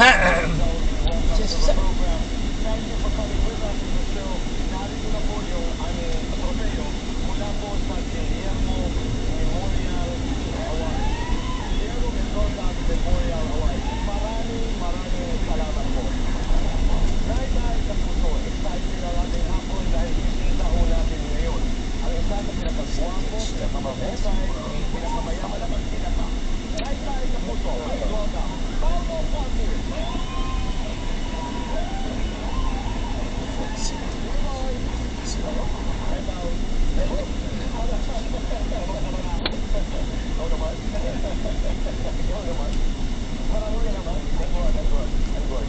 Just sa... Thank you for coming with us in the show. Narito na po yung aming trofeo mula po sa Guillermo Memorial Award. Guillermo Mendoza Memorial Award. Maraming salamat po. Dahil sa puso, excited na natin hapon dahil bisita ho natin ngayon. Ang isa sa pinakagwapo, pinakamahusay, pinakamayaman at pinaka. Dahil sa puso, please welcome, Paulo Conte.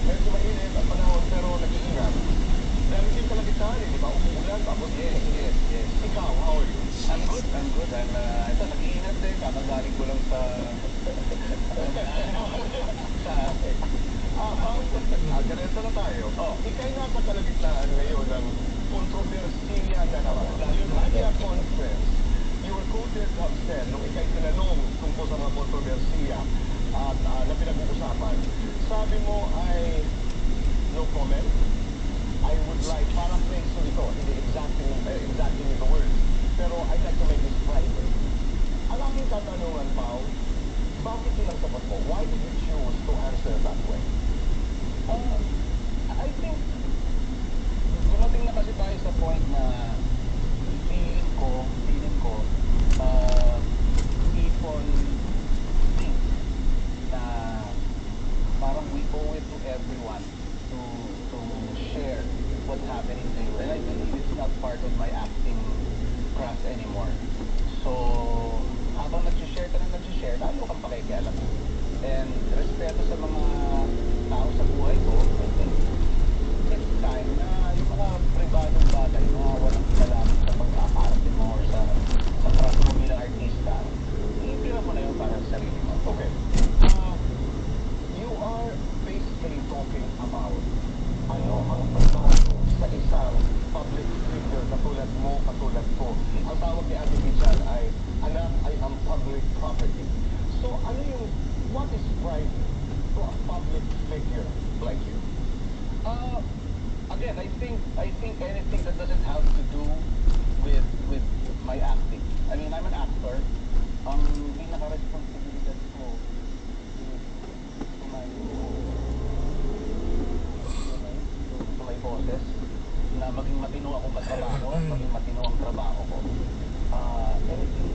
Medyo mainit at panahon pero nag-iingat. Dahil din kalagitnaan, di ba? Umuulan, tapos yes. Ikaw, how are you? I'm good. Ito, nag-iingat din. Kakagaling ko lang sa... Ganito na tayo. Ika'y nasa kalagitnaan ngayon ng kontrobersiya na naman. Dahil media conference, you were quoted to have said, nung ika'y tinanong tungkol sa mga kontrobersiya at na pinag-uusapan, sabi mo ay no comment. I would like, parang phrase ito, hindi exactly the words, pero I'd like to make this private. Ang aking katanungan, Pao, bakit yun ang sagot mo? Why did you choose to answer that way? I think, dumating na kasi tayo sa point na feeling ko, people think na parang we owe it to everyone to share what's happening to you. And I believe it's not part of my acting craft anymore. So, habang nag-share ka na lalo kang pakikialam. And respeto sa mga tao sa buhay ko, I think it's time na yung mga pribadong bagay na walang kinalaman sa pagkakaarte mo or sa craft mo bilang artista, iipira mo na yun para sa sarili mo. Okay. You are basically talking about ano ang pagbago sa isang public figure katulad mo, katulad ko. Ang tawag ni Ate Bijan ay anak ay ang public property. So ano yung, what is pride to a public figure like you? Again, I think anything that doesn't have to do with my acting. I mean, I'm an actor. Ang pinaka-responsibilidad ko to my bosses na maging matino akong katrabaho, maging matino ang trabaho ko. Anything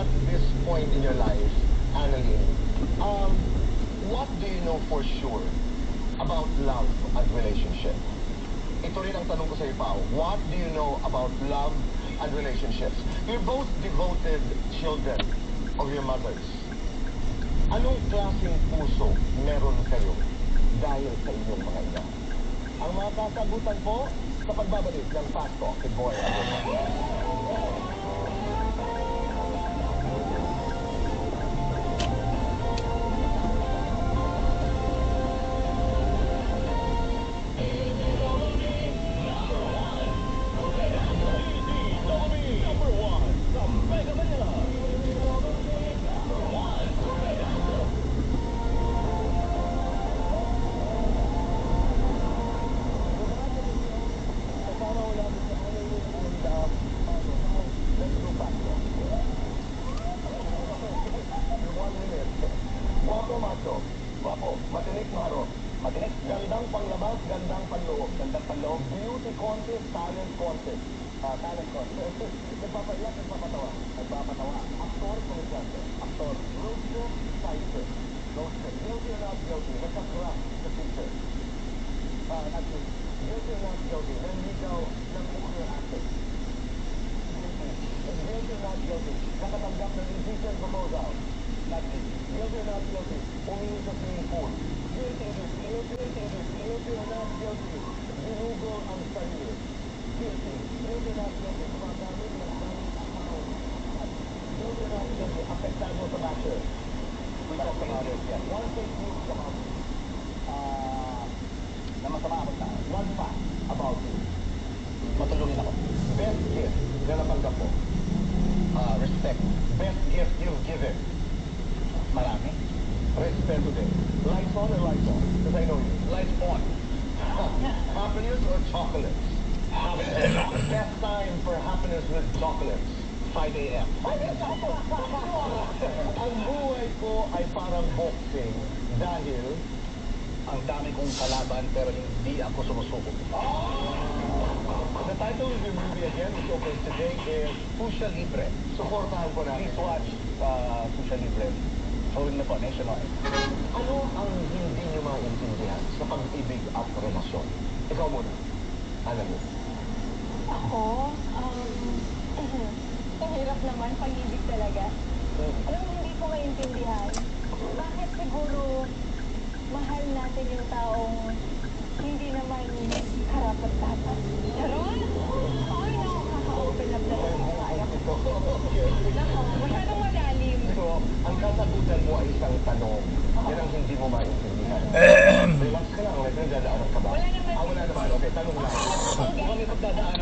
at this point in your life, Annalyn, what do you know for sure about love and relationship? Ito rin ang tanong ko sa iyo, Pao. What do you know about love and relationships? You're both devoted children of your mothers. Anong klaseng puso meron kayo dahil sa inyong mga ina? Ang mga kasagutan po sa pagbabalik ng Fast Talk with Boy Abunda. Guwapo macho. Guwapo. Matinik maharap. Matinik. Gandang panlabas, gandang panloob. Gandang panloob. Beauty contest, talent contest. Talent contest. Nagpapaiyak, nagpapatawa. Nagpapatawa. Aktor, komedyante. Aktor. Roaster, fighter. Roaster. Guilty or not guilty. Nagkakrap sa teacher. Not guilty. Guilty or not guilty. Nanligaw ng nuclear acid. Guilty. Guilty or not guilty. Nakatanggap ng indecent proposal. Not guilty. Guilty or not guilty. Umingi sa swimming pool. Guilty, guilty or not guilty. Ginugol ang sarili. Guilty. Guilty or not guilty. Gumagamit ng daming account. Guilty or not guilty. Apektado sa basher. We talked about it. Yes. One fake news about you. Na masama ako sa one fact about you. Matulungin ako. Best gift na natanggap mo. Respect. Best gift you've given. Marami. Respeto din. Lights on or lights off? Because I know you. Lights on. Happiness or chocolates? Happiness. Best time for happiness with chocolates. 5 a.m. Ang buhay ko ay parang boxing dahil ang dami kong kalaban pero hindi ako sumusuko. The title of your movie again, which opens today, is Pusha Libre. Supportahan po natin. Please watch Pusha Libre. Showing na po, nationwide. Ano ang hindi niyo maintindihan sa pag-ibig at relasyon? Ikaw muna. Alam mo. Ako, ang hirap naman, pag-ibig talaga. Alam mo, hindi ko maintindihan. Bakit siguro mahal natin yung taong hindi naman karapat-dapat? Charot! Ay, naku, kaka-open up na lang tayo. Naku, masyadong malalim. So, ang kasagutan mo ay isang tanong. Yan ang hindi mo maintindihan. Relax ka lang, may pinagdadaanan ka ba? Wala naman. Wala naman. Okay, tanong lang. Kung may pagdadaanan